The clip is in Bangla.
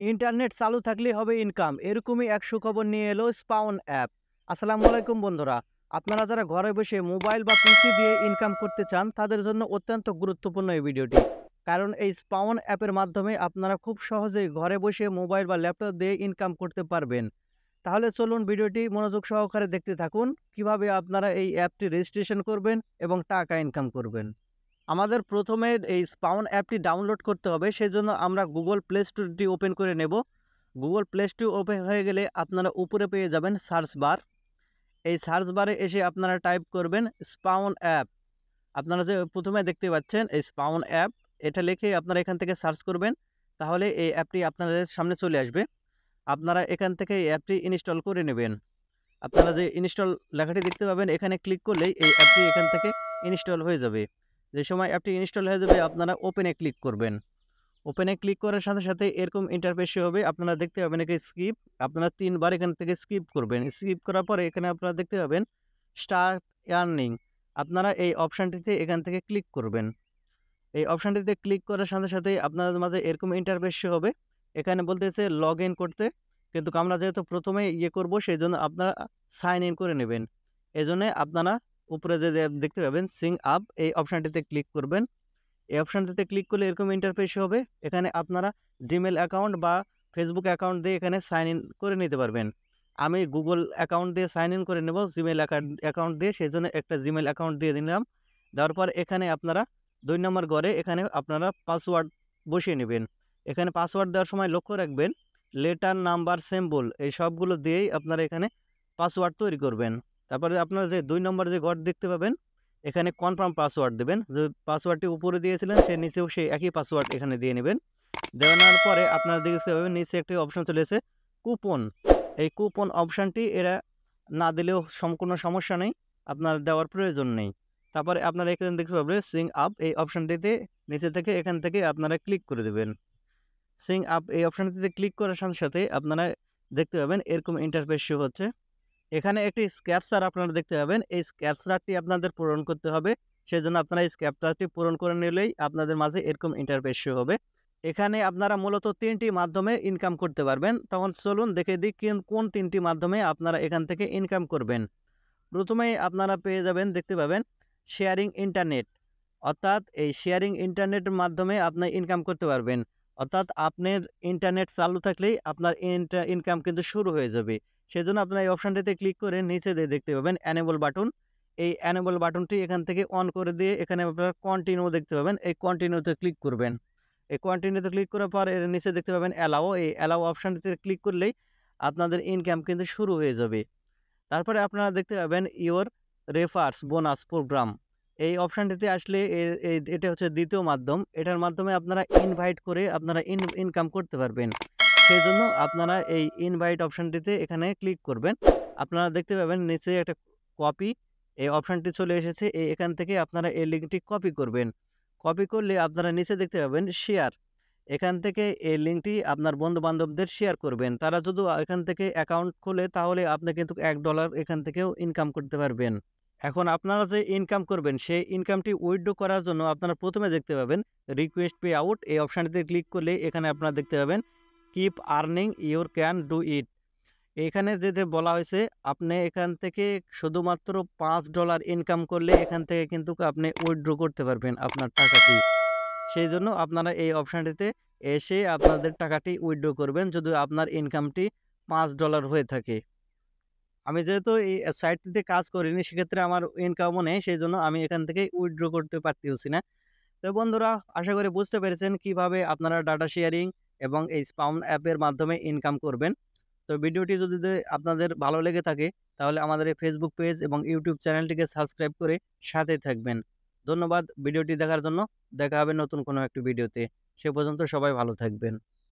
ইন্টারনেট চালু থাকলেই হবে ইনকাম। এরকমই এক সুখবর নিয়ে এলো স্পাউন অ্যাপ। আসসালামু আলাইকুম বন্ধুরা। আপনারা যারা ঘরে বসে মোবাইল বা পিসি দিয়ে ইনকাম করতে চান তাদের জন্য অত্যন্ত গুরুত্বপূর্ণ এই ভিডিওটি। কারণ এই স্পাউন অ্যাপের মাধ্যমে আপনারা খুব সহজেই ঘরে বসে মোবাইল বা ল্যাপটপ দিয়ে ইনকাম করতে পারবেন। তাহলে চলুন ভিডিওটি মনোযোগ সহকারে দেখতে থাকুন কিভাবে আপনারা এই অ্যাপটি রেজিস্ট্রেশন করবেন এবং টাকা ইনকাম করবেন। আমাদের প্রথমে এই স্পাউন অ্যাপটি ডাউনলোড করতে হবে। সেজন্য আমরা গুগল প্লে স্টোরটি ওপেন করে নেব। গুগল প্লে স্টোর ওপেন হয়ে গেলে আপনারা উপরে পেয়ে যাবেন সার্চ বার। এই সার্চ বারে এসে আপনারা টাইপ করবেন স্পাউন অ্যাপ। আপনারা যে প্রথমে দেখতে পাচ্ছেন এই স্পাউন অ্যাপ, এটা লিখে আপনারা এখান থেকে সার্চ করবেন। তাহলে এই অ্যাপটি আপনাদের সামনে চলে আসবে। আপনারা এখান থেকে এই অ্যাপটি ইনস্টল করে নেবেন। আপনারা যে ইনস্টল লেখাটি দেখতে পাবেন এখানে ক্লিক করলেই এই অ্যাপটি এখান থেকে ইনস্টল হয়ে যাবে। যে সময় অ্যাপটি ইনস্টল হয়ে যাবে আপনারা ওপেনে ক্লিক করবেন। ওপেনে ক্লিক করার সাথে সাথে এরকম ইন্টারফেস হবে। আপনারা দেখতে পাবেন এখানে স্কিপ। আপনারা ৩ বার এখান থেকে স্কিপ করবেন। স্কিপ করার পরে এখানে আপনারা দেখতে পাবেন স্টার্ট আর্নিং। আপনারা এই অপশনটিতে এখান থেকে ক্লিক করবেন। এই অপশনটিতে ক্লিক করার সাথে সাথে আপনাদের মাঝে এরকম ইন্টারফেস হবে। এখানে বলতেছে লগ ইন করতে, কিন্তু আমরা যেহেতু প্রথমে করব সেজন্য আপনারা সাইন ইন করে নেবেন। এজন্য আপনারা উপরে যে দেখতে পাবেন সিং আপ, এই অপশনটিতে ক্লিক করবেন। এই অপশনটিতে ক্লিক করলে এরকম ইন্টারফেস হবে। এখানে আপনারা জিমেল অ্যাকাউন্ট বা ফেসবুক অ্যাকাউন্ট দিয়ে এখানে সাইন ইন করে নিতে পারবেন। আমি গুগল অ্যাকাউন্ট দিয়ে সাইন ইন করে নেব জিমেল অ্যাকাউন্ট দিয়ে, সেজন্য একটা জিমেল অ্যাকাউন্ট দিয়ে দিলাম। দেওয়ার পর এখানে আপনারা ২ নম্বর ঘরে এখানে আপনারা পাসওয়ার্ড বসিয়ে নেবেন। এখানে পাসওয়ার্ড দেওয়ার সময় লক্ষ্য রাখবেন লেটার, নাম্বার, সিম্বল এই সবগুলো দিয়েই আপনারা এখানে পাসওয়ার্ড তৈরি করবেন। তারপরে আপনারা যে ২ নম্বর যে ঘর দেখতে পাবেন এখানে কনফার্ম পাসওয়ার্ড দেবেন। যে পাসওয়ার্ডটি উপরে দিয়েছিলেন সে নিচেও সেই একই পাসওয়ার্ড এখানে দিয়ে নেবেন। দেওয়ার পরে আপনারা দেখতে পাবেন নিচে একটি অপশন চলে এসেছে কুপন। এই কুপন অপশনটি এরা না দিলেও কোনো সমস্যা নেই, আপনার দেওয়ার প্রয়োজন নেই। তারপরে আপনারা এখানে দেখতে পাবেন সিং আপ, এই অপশনটিতে নিচে থেকে এখান থেকে আপনারা ক্লিক করে দেবেন। সিং আপ এই অপশনটিতে ক্লিক করার সাথে সাথে আপনারা দেখতে পাবেন এরকম ইন্টারফেস শো হচ্ছে। এখানে একটি ক্যাপচার আপনারা দেখতে পাবেন। এই ক্যাপচারটি আপনাদের পূরণ করতে হবে। সেজন্য আপনারা এই ক্যাপচারটি পূরণ করে নিলেই আপনাদের মাঝে এরকম ইন্টারফেস শো হবে। এখানে আপনারা মূলত ৩টি মাধ্যমে ইনকাম করতে পারবেন। তখন চলুন দেখে দিই কোন ৩টি মাধ্যমে আপনারা এখান থেকে ইনকাম করবেন। প্রথমেই আপনারা পেয়ে যাবেন, দেখতে পাবেন শেয়ারিং ইন্টারনেট। অর্থাৎ এই শেয়ারিং ইন্টারনেটের মাধ্যমে আপনি ইনকাম করতে পারবেন। অর্থাৎ আপনার ইন্টারনেট চালু থাকলেই আপনার ইনকাম কিন্তু শুরু হয়ে যাবে। সেজন্য আপনার এই অপশনটিতে ক্লিক করে নিচে দিয়ে দেখতে পাবেন এনেবল বাটন। এই এনেবল বাটনটি এখান থেকে অন করে দিয়ে এখানে আপনারা কন্টিনিউ দেখতে পাবেন। এই কন্টিনিউতে ক্লিক করবেন। এই কন্টিনিউতে ক্লিক করার পর এর নিচে দেখতে পাবেন অ্যালাও। এই অ্যালাও অপশনটিতে ক্লিক করলেই আপনাদের ইনকাম কিন্তু শুরু হয়ে যাবে। তারপরে আপনারা দেখতে পাবেন ইওর রেফার্স বোনাস প্রোগ্রাম। এই অপশনটিতে আসলে এটা হচ্ছে দ্বিতীয় মাধ্যম। এটার মাধ্যমে আপনারা ইনভাইট করে আপনারা ইনকাম করতে পারবেন। সেজন্য আপনারা এই ইনভাইট অপশনটিতে এখানে ক্লিক করবেন। আপনারা দেখতে পাবেন নিচে একটা কপি, এই অপশনটি চলে এসেছে। এখান থেকে আপনারা এই লিঙ্কটি কপি করবেন। কপি করলে আপনারা নিচে দেখতে পাবেন শেয়ার। এখান থেকে এই লিঙ্কটি আপনার বন্ধু-বান্ধবদের শেয়ার করবেন। তারা যদি এখান থেকে অ্যাকাউন্ট খোলে তাহলে আপনি কিন্তু $১ এখান থেকেও ইনকাম করতে পারবেন। এখন আপনারা যে ইনকাম করবেন সেই ইনকামটি উইথড্র করার জন্য আপনারা প্রথমে দেখতে পাবেন রিকোয়েস্ট পে আউট। এই অপশনটিতে ক্লিক করলে এখানে আপনারা দেখতে পাবেন keep earning your can do it. এখানে যেতে বলা হয়েছে আপনি এখান থেকে শুধুমাত্র $৫ ইনকাম করলে এখান থেকে কিন্তু আপনি উইথড্র করতে পারবেন আপনার টাকাটি। সেই জন্য আপনারা এই অপশনটিতে এসে আপনাদের টাকাটি উইথড্র করবেন যদি আপনার ইনকামটি $৫ হয়ে থাকে। আমি যেহেতু এই সাইটটিতে কাজ করিনি সেক্ষেত্রে আমার ইনকামও নেই, সেই জন্য আমি এখান থেকে উইথড্র করতে পারতেছি না। তো বন্ধুরা, আশা করি বুঝতে পেরেছেন কিভাবে আপনারা ডাটা শেয়ারিং এবং এই স্পাউন অ্যাপের মাধ্যমে ইনকাম করবেন। তো ভিডিওটি যদি আপনাদের ভালো লেগে থাকে তাহলে আমাদের এই ফেসবুক পেজ এবং ইউটিউব চ্যানেলটিকে সাবস্ক্রাইব করে সাথে থাকবেন। ধন্যবাদ ভিডিওটি দেখার জন্য। দেখা হবে নতুন কোনো একটি ভিডিওতে। সে পর্যন্ত সবাই ভালো থাকবেন।